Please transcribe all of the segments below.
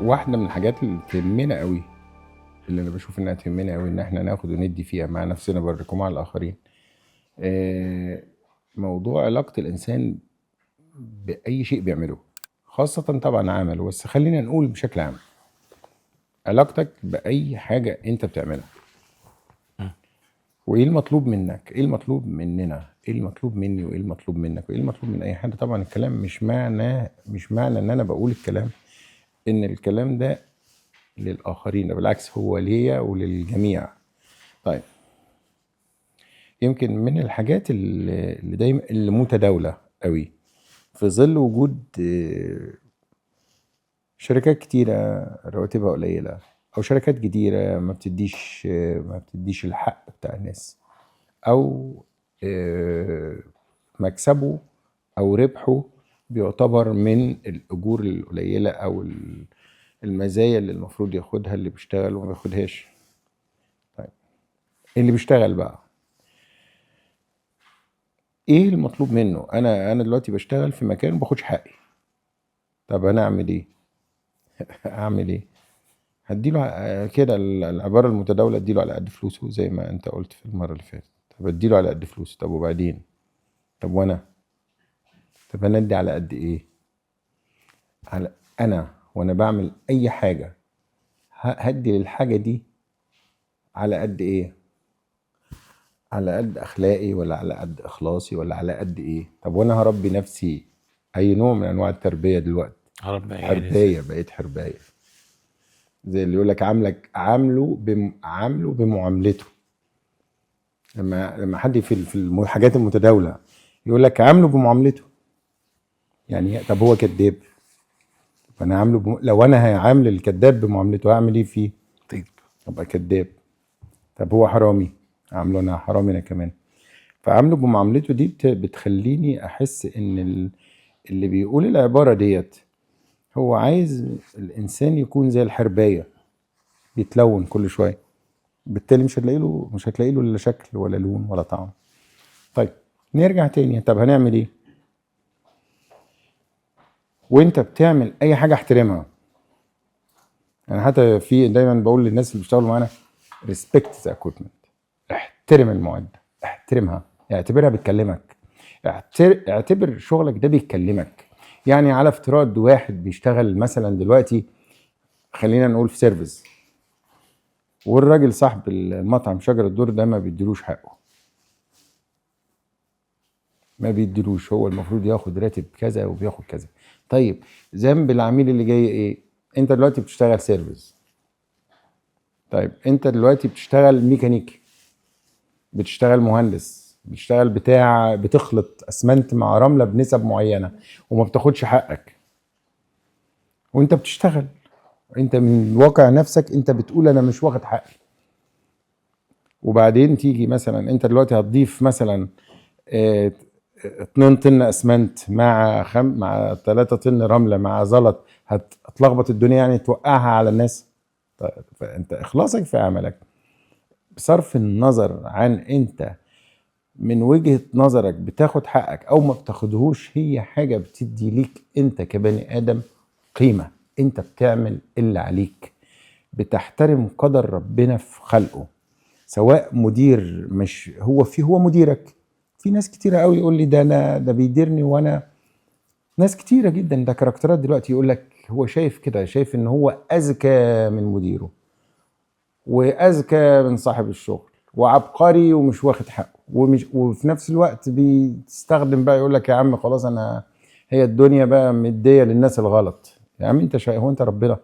واحدة من الحاجات اللي تهمنا قوي، اللي انا بشوف انها تهمنا قوي، ان احنا ناخد وندي فيها مع نفسنا برضه ومع الاخرين. آه، موضوع علاقة الانسان باي شيء بيعمله، خاصة طبعا عمله، بس خلينا نقول بشكل عام علاقتك باي حاجة انت بتعملها. مم. وايه المطلوب منك، ايه المطلوب مننا، ايه المطلوب مني، وايه المطلوب منك، وايه المطلوب من اي حد. طبعا الكلام مش معنى ان انا بقول الكلام ان الكلام ده للاخرين، ده بالعكس هو ليا وللجميع. طيب، يمكن من الحاجات اللي دايما اللي متداولة قوي في ظل وجود شركات كتيرة رواتبها قليلة، أو شركات كتيرة ما بتديش الحق بتاع الناس، أو مكسبه أو ربحه بيعتبر من الأجور القليلة، أو المزايا اللي المفروض ياخدها اللي بيشتغل وما بياخدهاش. طيب، اللي بيشتغل بقى ايه المطلوب منه؟ انا دلوقتي بشتغل في مكان وما باخدش حقي. طب انا اعمل ايه؟ اعمل ايه؟ هديله كده العباره المتداوله، اديله على قد فلوسه زي ما انت قلت في المره اللي فاتت. طب اديله على قد فلوسه، طب وبعدين؟ طب وانا؟ طب انا ادي على قد ايه؟ على انا وانا بعمل اي حاجه هدي للحاجه دي على قد ايه؟ على قد اخلاقي، ولا على قد اخلاصي، ولا على قد ايه؟ طب وانا هربي نفسي اي نوع من انواع التربيه دلوقتي؟ رب عيال ازاي؟ حربايه، بقيت حربايه. زي اللي يقول لك عامله بمعاملته. لما حد في الحاجات المتداوله يقول لك عامله بمعاملته، يعني طب هو كذاب؟ فانا لو انا هعامل الكذاب بمعاملته هعمل ايه فيه؟ طيب. ابقى كذاب. طب هو حرامي، عامله انا حرامي انا كمان. فعامله بمعاملته دي بتخليني احس ان اللي بيقول العباره ديت هو عايز الانسان يكون زي الحربايه، بيتلون كل شويه. بالتالي مش هتلاقي له لا شكل ولا لون ولا طعم. طيب، نرجع تاني. طب هنعمل ايه؟ وانت بتعمل اي حاجه احترمها. يعني حتى في دايما بقول للناس اللي بيشتغلوا معانا ريسبكت ذا equipment. احترم المعده، احترمها، اعتبرها بتكلمك. اعتبر شغلك ده بيكلمك. يعني على افتراض واحد بيشتغل مثلا دلوقتي، خلينا نقول في سيرفيس، والراجل صاحب المطعم شجر الدور ده ما بيديلوش حقه، ما بيديلوش. هو المفروض ياخد راتب كذا وبياخد كذا. طيب، ذنب العميل اللي جاي ايه؟ انت دلوقتي بتشتغل سيرفيس. طيب، انت دلوقتي بتشتغل ميكانيكي، بتشتغل مهندس، بتخلط اسمنت مع رملة بنسب معينة وما بتاخدش حقك. وانت بتشتغل، انت من واقع نفسك انت بتقول انا مش واخد حقي. وبعدين تيجي مثلا انت دلوقتي هتضيف مثلا 2 طن اسمنت مع 3 طن رمله مع زلط، هتلخبط الدنيا، يعني توقعها على الناس. طيب، فانت اخلاصك في عملك بصرف النظر عن انت من وجهة نظرك بتاخد حقك او ما بتاخدهوش، هي حاجة بتدي ليك انت كبني ادم قيمة. انت بتعمل اللي عليك، بتحترم قدر ربنا في خلقه. سواء مدير، مش هو مديرك. في ناس كتيرة قوي يقول لي ده بيديرني، وانا ناس كتيرة جدا ده كاركترات دلوقتي يقول لك هو شايف كده، شايف ان هو اذكى من مديره واذكى من صاحب الشغل وعبقري ومش واخد حقه، وفي نفس الوقت بيستخدم بقى يقول لك يا عم خلاص، هي الدنيا بقى مدية للناس الغلط. يا عم انت هو انت ربنا؟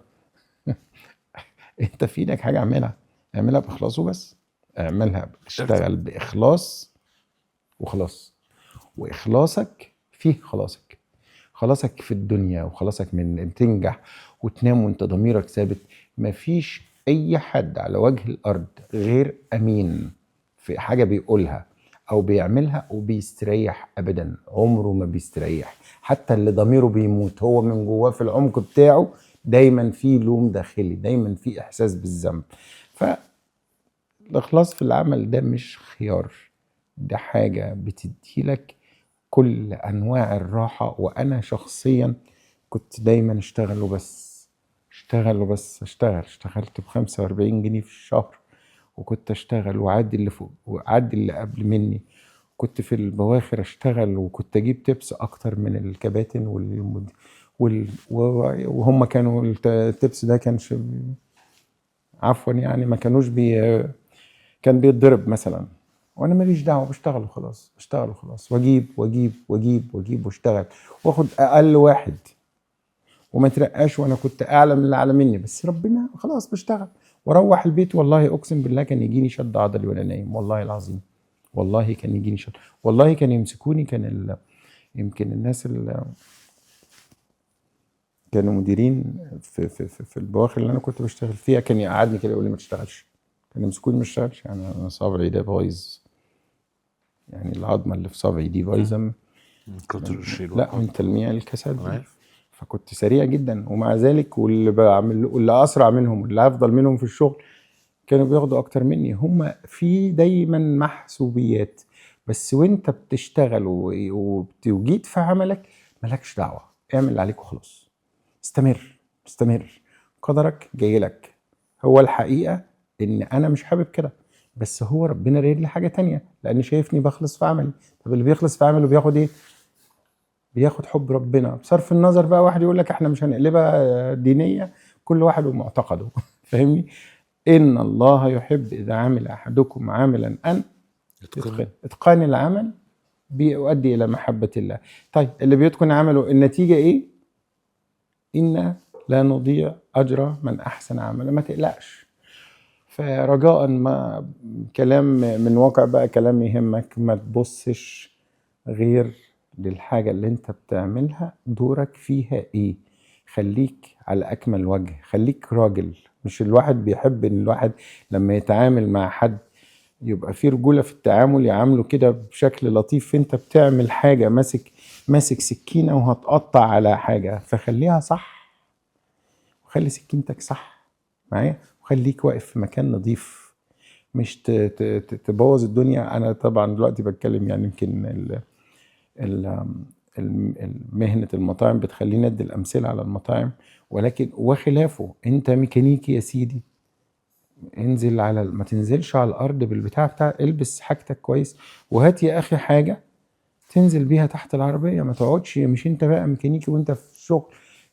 انت في ايدك حاجة اعملها باخلاص وبس. اعملها، اشتغل باخلاص وخلاص. واخلاصك فيه خلاصك، خلاصك في الدنيا وخلاصك من تنجح وتنام وانت ضميرك ثابت. مفيش اي حد على وجه الارض غير امين في حاجة بيقولها او بيعملها وبيستريح ابدا. عمره ما بيستريح. حتى اللي ضميره بيموت هو من جواه في العمق بتاعه دايما في لوم داخلي، دايما في احساس بالذنب. فالاخلاص في العمل ده مش خيار، ده حاجة بتديلك كل انواع الراحه. وانا شخصيا كنت دايما اشتغل وبس، اشتغل وبس اشتغلت ب45 جنيه في الشهر، وكنت اشتغل وعدي اللي فوق وعدي اللي قبل مني. كنت في البواخر اشتغل وكنت اجيب تبس اكتر من الكباتن وهم كانوا التبس ده كانش عفوا يعني ما كانوش كان بيتضرب مثلا، وانا ماليش دعوه، بشتغل وخلاص واجيب واجيب واجيب واجيب واشتغل واخد اقل واحد وما ترقاش، وانا كنت اعلى من اللي اعلى مني، بس ربنا خلاص بشتغل واروح البيت. والله اقسم بالله كان يجيني شد عضلي وانا نايم، والله العظيم، والله كان يجيني شد، والله كان يمسكوني. كان يمكن الناس اللي كانوا مديرين في البواخر اللي انا كنت بشتغل فيها كان يقعدني كده يقول لي ما تشتغلش، كان يمسكوني ما اشتغلش. يعني انا صابعي ده بايظ، يعني العظمه اللي في صابعي دي بايظه من كتر الشيل لا من تلميع الكساد. فكنت سريع جدا، ومع ذلك واللي بعمل واللي اسرع منهم واللي افضل منهم في الشغل كانوا بياخدوا اكتر مني. هم في دايما محسوبيات، بس وانت بتشتغل وجيت في عملك مالكش دعوه، اعمل اللي عليك وخلاص، استمر، قدرك جاي لك. هو الحقيقه ان انا مش حابب كده، بس هو ربنا رايد لي حاجه تانية، لان شايفني بخلص في عملي. طب اللي بيخلص في عمله بياخد ايه؟ بياخد حب ربنا. بصرف النظر بقى واحد يقول لك احنا مش هنقلبها دينيه، كل واحد ومعتقده فاهمني؟ ان الله يحب اذا عمل احدكم عملا ان اتقان العمل بيؤدي الى محبه الله. طيب اللي بيتقن عمله النتيجه ايه؟ إنا لا نضيع اجر من احسن عملا. ما تقلقش. فرجاء ما كلام من واقع بقى، كلام يهمك، ما تبصش غير للحاجة اللي انت بتعملها دورك فيها ايه. خليك على اكمل وجه، خليك راجل. مش الواحد بيحب ان الواحد لما يتعامل مع حد يبقى فيه رجولة في التعامل، يعامله كده بشكل لطيف. انت بتعمل حاجة ماسك سكينة وهتقطع على حاجة، فخليها صح، وخلي سكينتك صح معايا، وخليك واقف في مكان نظيف، مش تبوظ الدنيا. انا طبعا دلوقتي بتكلم يعني يمكن مهنة المطاعم بتخليني ادي الامثله على المطاعم، ولكن وخلافه انت ميكانيكي يا سيدي، انزل ما تنزلش على الارض بالبتاع البس حاجتك كويس، وهات يا اخي حاجه تنزل بيها تحت العربيه. ما تقعدش مش انت بقى ميكانيكي وانت في الشغل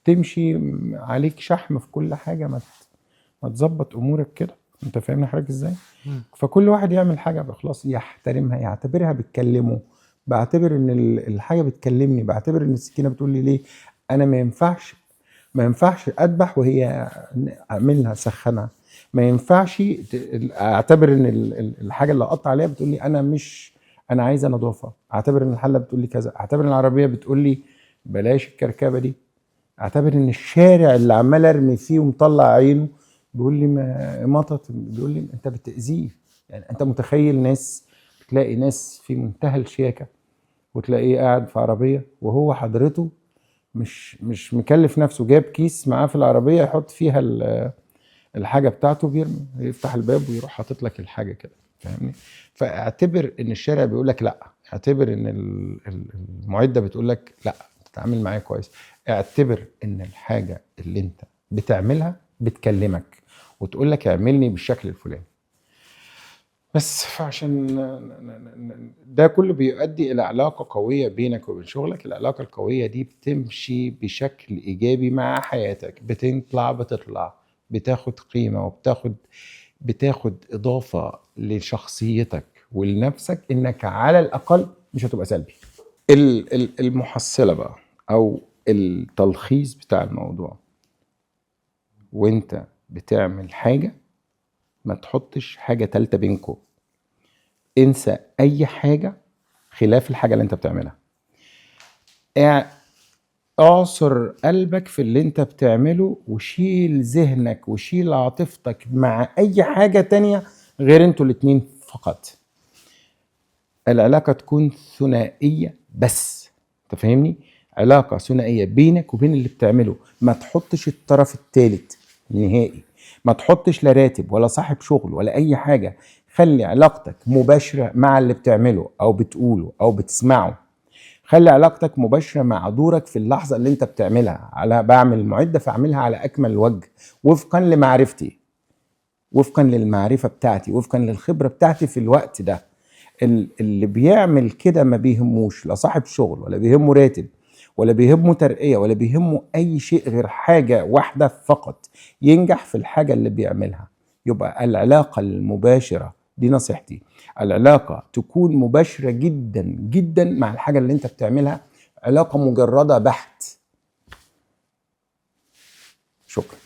تمشي عليك شحم في كل حاجه. ما تظبط امورك كده. انت فاهمني حضرتك ازاي؟ فكل واحد يعمل حاجه باخلاص، يحترمها، يعتبرها بتكلمه. بعتبر ان الحاجه بتكلمني، بعتبر ان السكينه بتقول لي ليه انا ما ينفعش اذبح وهي اعملها سخنها. ما ينفعش اعتبر ان الحاجه اللي اقطع عليها بتقول لي انا عايزه نظافه. اعتبر ان الحله بتقول لي كذا. اعتبر ان العربيه بتقول لي بلاش الكركبه دي. اعتبر ان الشارع اللي عمال ارمي فيه ومطلع عينه بيقول لي بيقول لي انت بتاذيه. يعني انت متخيل ناس، بتلاقي ناس في منتهى الشياكه وتلاقيه قاعد في عربيه وهو حضرته مش مكلف نفسه، جاب كيس معاه في العربيه يحط فيها الحاجه بتاعته، بيرمي، يفتح الباب ويروح حاطط لك الحاجه كده. فاهمني؟ فاعتبر ان الشارع بيقول لك لا، اعتبر ان المعده بتقول لك لا تتعامل معايا كويس. اعتبر ان الحاجه اللي انت بتعملها بتكلمك وتقول لك اعملني بالشكل الفلاني. بس فعشان ده كله بيؤدي الى علاقه قويه بينك وبين شغلك. العلاقه القويه دي بتمشي بشكل ايجابي مع حياتك، بتطلع بتاخد قيمه بتاخد اضافه لشخصيتك ولنفسك، انك على الاقل مش هتبقى سلبي. المحصله بقى او التلخيص بتاع الموضوع، وانت بتعمل حاجه ما تحطش حاجه تالته بينكم. انسى اي حاجه خلاف الحاجه اللي انت بتعملها. اعصر قلبك في اللي انت بتعمله، وشيل ذهنك وشيل عاطفتك مع اي حاجه تانية غير انتوا الاتنين فقط. العلاقه تكون ثنائيه بس. انت فاهمني؟ علاقه ثنائيه بينك وبين اللي بتعمله. ما تحطش الطرف الثالث نهائي. ما تحطش لا راتب ولا صاحب شغل ولا اي حاجه. خلي علاقتك مباشره مع اللي بتعمله او بتقوله او بتسمعه. خلي علاقتك مباشرة مع دورك في اللحظة اللي انت بتعملها. على بعمل معدة فاعملها على أكمل وجه وفقا لمعرفتي، وفقا للمعرفة بتاعتي، وفقا للخبرة بتاعتي في الوقت ده. اللي بيعمل كده ما بيهموش لا صاحب شغل، ولا بيهمه راتب، ولا بيهمه ترقية، ولا بيهمه أي شيء غير حاجة واحدة فقط، ينجح في الحاجة اللي بيعملها. يبقى العلاقة المباشرة، دي نصيحتي، العلاقة تكون مباشرة جدا جدا مع الحاجة اللي انت بتعملها، علاقة مجردة بحت. شكرا.